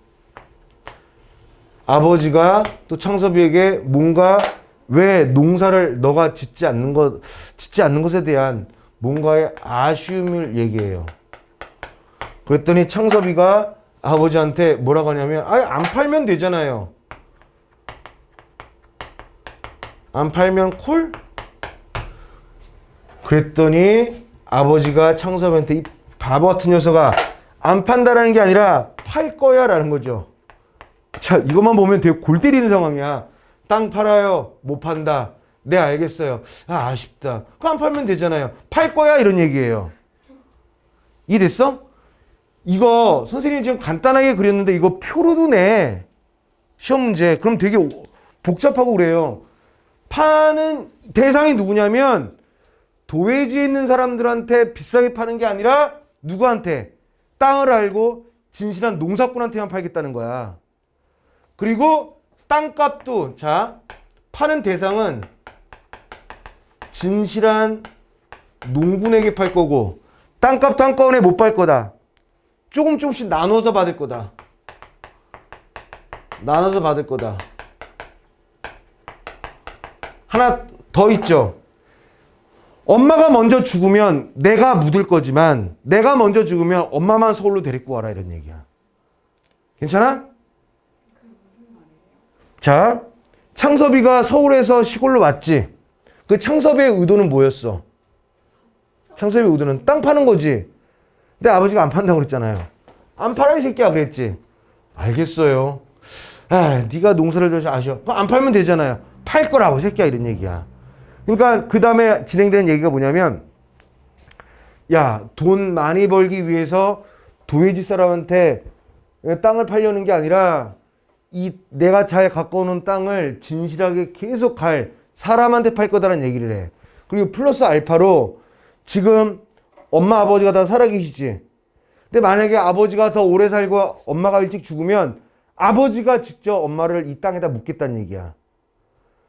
아버지가 또 창섭이에게 뭔가 왜 농사를 너가 짓지 않는 것에 대한 뭔가의 아쉬움을 얘기해요. 그랬더니 창섭이가 아버지한테 뭐라고 하냐면 아니 안 팔면 되잖아요. 안 팔면 콜? 그랬더니 아버지가 창섭이한테 이 바보 같은 녀석아 안 판다라는 게 아니라 팔 거야 라는 거죠. 자, 이것만 보면 되게 골 때리는 상황이야. 땅 팔아요. 못 판다. 네, 알겠어요. 아, 아쉽다. 그거 안 팔면 되잖아요. 팔 거야 이런 얘기예요. 이해됐어? 이거 선생님이 지금 간단하게 그렸는데 이거 표로도 내. 시험 문제. 그럼 되게 복잡하고 그래요. 파는 대상이 누구냐면 도회지에 있는 사람들한테 비싸게 파는 게 아니라 누구한테? 땅을 알고 진실한 농사꾼한테만 팔겠다는 거야. 그리고 땅값도 자 파는 대상은 진실한 농군에게 팔 거고 땅값도 한꺼번에 못 팔 거다. 조금씩 나눠서 받을 거다. 나눠서 받을 거다. 하나 더 있죠. 엄마가 먼저 죽으면 내가 묻을 거지만 내가 먼저 죽으면 엄마만 서울로 데리고 와라 이런 얘기야. 괜찮아? 자, 창섭이가 서울에서 시골로 왔지. 그 창섭이의 의도는 뭐였어? 창섭이의 의도는 땅 파는 거지. 근데 아버지가 안 판다고 그랬잖아요. 안 팔아 이 새끼야 그랬지. 알겠어요. 아, 네가 농사를 져서 아쉬워. 안 팔면 되잖아요. 팔 거라고 이 새끼야 이런 얘기야. 그러니까 그 다음에 진행되는 얘기가 뭐냐면 야, 돈 많이 벌기 위해서 도회지 사람한테 땅을 팔려는 게 아니라 이 내가 잘 갖고 오는 땅을 진실하게 계속 갈 사람한테 팔 거다라는 얘기를 해. 그리고 플러스 알파로 지금 엄마 아버지가 다 살아계시지. 근데 만약에 아버지가 더 오래 살고 엄마가 일찍 죽으면 아버지가 직접 엄마를 이 땅에다 묻겠다는 얘기야.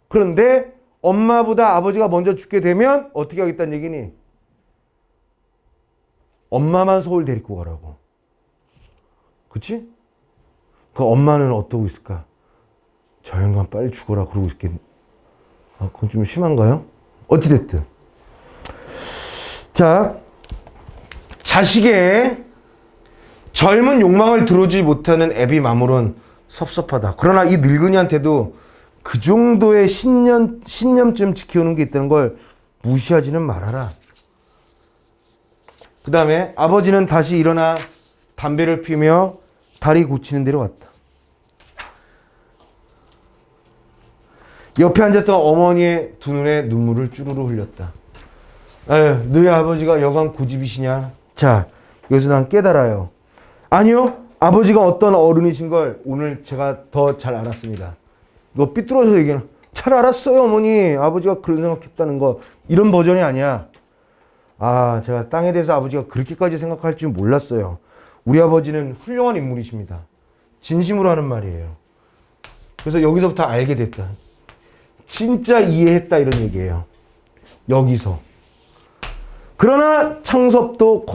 그런데 엄마보다 아버지가 먼저 죽게 되면 어떻게 하겠다는 얘기니? 엄마만 서울 데리고 가라고. 그치? 그 엄마는 어떠고 있을까? 저 양반 빨리 죽어라 그러고 있겠네. 아, 그건 좀 심한가요? 어찌됐든. 자, 자식의 젊은 욕망을 들어주지 못하는 애비 마물은 섭섭하다. 그러나 이 늙은이한테도 그 정도의 신념쯤 지켜오는 게 있다는 걸 무시하지는 말아라. 그 다음에 아버지는 다시 일어나 담배를 피우며 다리 고치는 데로 갔다. 옆에 앉았던 어머니의 두 눈에 눈물을 쭈루루 흘렸다. 에휴, 너희 아버지가 여간 고집이시냐? 자, 여기서 난 깨달아요. 아니요, 아버지가 어떤 어른이신 걸 오늘 제가 더 잘 알았습니다. 이거 삐뚤어서 얘기는 잘 알았어요, 어머니. 아버지가 그런 생각했다는 거. 이런 버전이 아니야. 아, 제가 땅에 대해서 아버지가 그렇게까지 생각할 줄 몰랐어요. 우리 아버지는 훌륭한 인물이십니다. 진심으로 하는 말이에요. 그래서 여기서부터 알게 됐다. 진짜 이해했다 이런 얘기예요. 여기서. 그러나 창섭도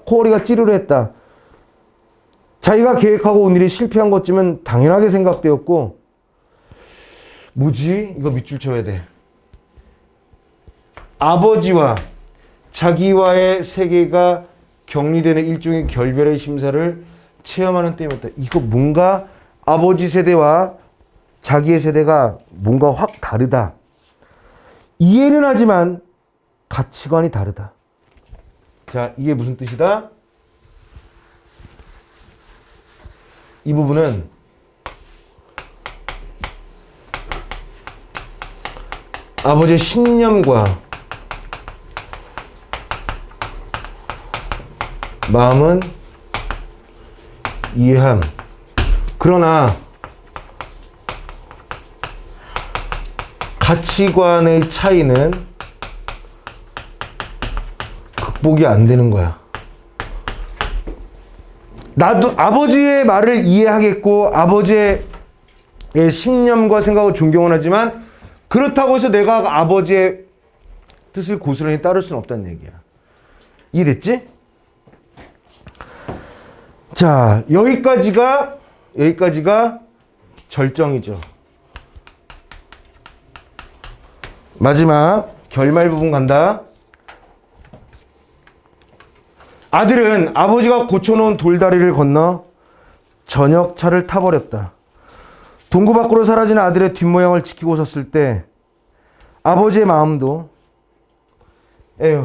코어리가 찌르르했다. 자기가 계획하고 온 일이 실패한 것쯤은 당연하게 생각되었고, 뭐지? 이거 밑줄 쳐야 돼. 아버지와 자기와의 세계가 격리되는 일종의 결별의 심사를 체험하는 때였다. 이거 뭔가 아버지 세대와 자기의 세대가 뭔가 확 다르다. 이해는 하지만 가치관이 다르다. 자, 이게 무슨 뜻이다? 이 부분은 아버지의 신념과 마음은 이해함. 그러나 가치관의 차이는 극복이 안 되는 거야. 나도 아버지의 말을 이해하겠고 아버지의 신념과 생각을 존경은 하지만 그렇다고 해서 내가 아버지의 뜻을 고스란히 따를 수는 없다는 얘기야. 이해됐지? 자, 여기까지가 절정이죠. 마지막 결말 부분 간다. 아들은 아버지가 고쳐놓은 돌다리를 건너 저녁차를 타버렸다. 동구 밖으로 사라진 아들의 뒷모양을 지키고 섰을 때 아버지의 마음도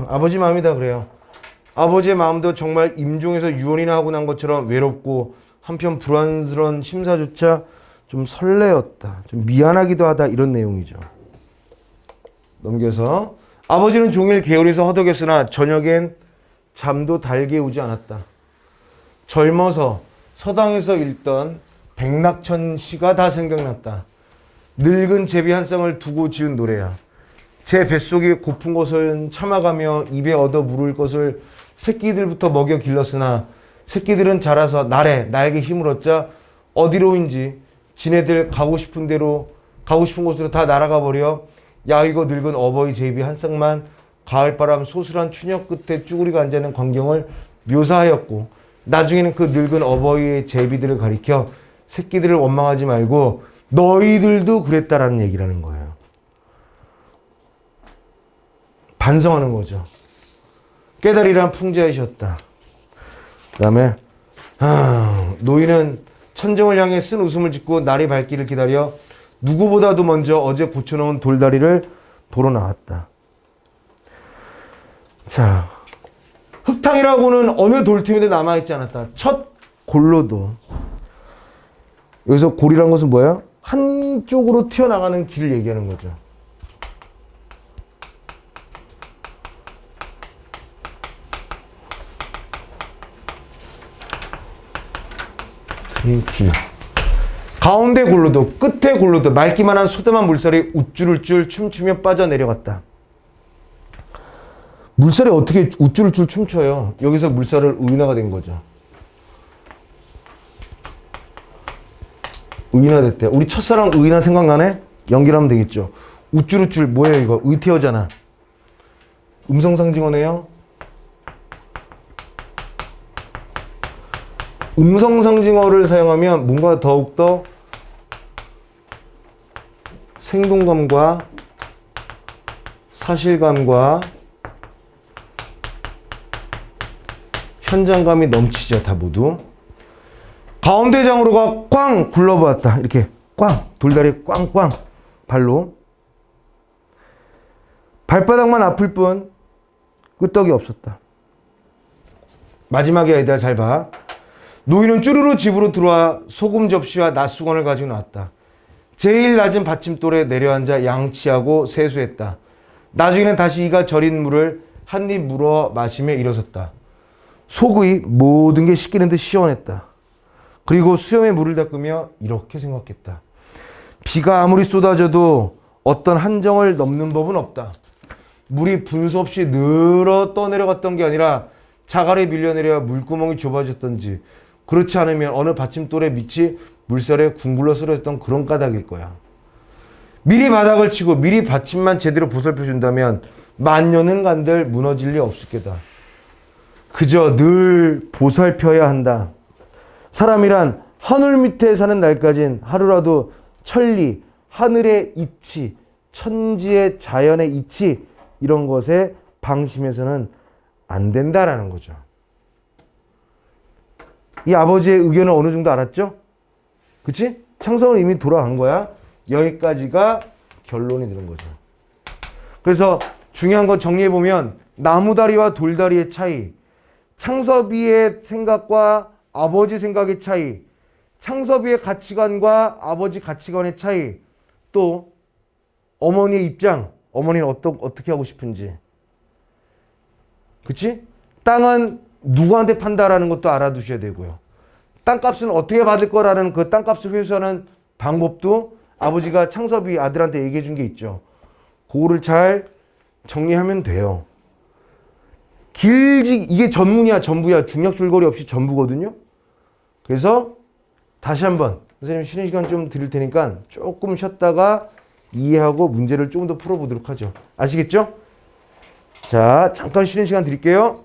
아버지 마음이다 그래요. 아버지의 마음도 정말 임종에서 유언이나 하고 난 것처럼 외롭고 한편 불안스러운 심사조차 좀 설레었다. 좀 미안하기도 하다 이런 내용이죠. 넘겨서 아버지는 종일 게으르서 허덕였으나 저녁엔 잠도 달게 오지 않았다. 젊어서 서당에서 읽던 백낙천 시가 다 생각났다. 늙은 제비 한 쌍을 두고 지은 노래야. 제 뱃속이 고픈 것을 참아가며 입에 얻어 물을 것을 새끼들부터 먹여 길렀으나 새끼들은 자라서 나에게 힘을 얻자 어디로인지 지네들 가고 싶은 곳으로 다 날아가 버려 야이고 늙은 어버이 제비 한 쌍만 가을바람 소슬한 추녀 끝에 쭈구리가 앉아있는 광경을 묘사하였고 나중에는 그 늙은 어버이의 제비들을 가리켜 새끼들을 원망하지 말고 너희들도 그랬다라는 얘기라는 거예요. 반성하는 거죠. 깨달으란 풍자이셨다. 그 다음에 노인은 천정을 향해 쓴 웃음을 짓고 날이 밝기를 기다려 누구보다도 먼저 어제 고쳐놓은 돌다리를 보러 나왔다. 자, 흙탕이라고는 어느 돌틈에도 남아있지 않았다. 첫 골로도. 여기서 골이란 것은 뭐야? 한쪽으로 튀어나가는 길을 얘기하는 거죠. 이 길. 가운데 골로도 끝에 골로도 맑기만 한 소담한 물살이 우쭐우쭐 춤추며 빠져내려갔다. 물살이 어떻게 우쭐우쭐 춤춰요? 여기서 물살을 의인화가 된 거죠. 의인화됐대. 우리 첫사랑 의인화 생각나네? 연결하면 되겠죠. 우쭐우쭐 뭐예요 이거? 의태어잖아. 음성상징어네요. 음성상징어를 사용하면 뭔가 더욱더 생동감과 사실감과 현장감이 넘치죠. 다 모두. 가운데 장으로가 꽝 굴러보았다. 이렇게 꽝 돌다리 꽝꽝 발로. 발바닥만 아플 뿐 끄떡이 없었다. 마지막에 아이들 잘 봐. 노인은 쭈루루 집으로 들어와 소금 접시와 낫수건을 가지고 나왔다. 제일 낮은 받침돌에 내려앉아 양치하고 세수했다. 나중에는 다시 이가 절인 물을 한 입 물어 마시며 일어섰다. 속의 모든 게 씻기는 듯 시원했다. 그리고 수염에 물을 닦으며 이렇게 생각했다. 비가 아무리 쏟아져도 어떤 한정을 넘는 법은 없다. 물이 분수 없이 늘어 떠내려갔던 게 아니라 자갈에 밀려내려 물구멍이 좁아졌던지, 그렇지 않으면 어느 받침돌의 밑이 물살에 굶굴러 쓰러졌던 그런 까닭일 거야. 미리 바닥을 치고 미리 받침만 제대로 보살펴준다면 만년은 간들 무너질 리 없을 게다. 그저 늘 보살펴야 한다. 사람이란 하늘 밑에 사는 날까진 하루라도 천리, 하늘의 이치, 천지의 자연의 이치, 이런 것에 방심해서는 안 된다라는 거죠. 이 아버지의 의견을 어느 정도 알았죠? 그치? 창성은 이미 돌아간 거야. 여기까지가 결론이 되는 거죠. 그래서 중요한 건 정리해보면 나무다리와 돌다리의 차이, 창섭이의 생각과 아버지 생각의 차이, 창섭이의 가치관과 아버지 가치관의 차이, 또 어머니의 입장, 어머니는 어떻게 하고 싶은지. 그치? 땅은 누구한테 판다라는 것도 알아두셔야 되고요. 땅값은 어떻게 받을 거라는 그 땅값을 회수하는 방법도 아버지가 창섭이 아들한테 얘기해 준 게 있죠. 그거를 잘 정리하면 돼요. 이게 전문이야, 전부야. 중력 줄거리 없이 전부거든요. 그래서 다시 한번 선생님 쉬는 시간 좀 드릴 테니까 조금 쉬었다가 이해하고 문제를 조금 더 풀어보도록 하죠. 아시겠죠? 자, 잠깐 쉬는 시간 드릴게요.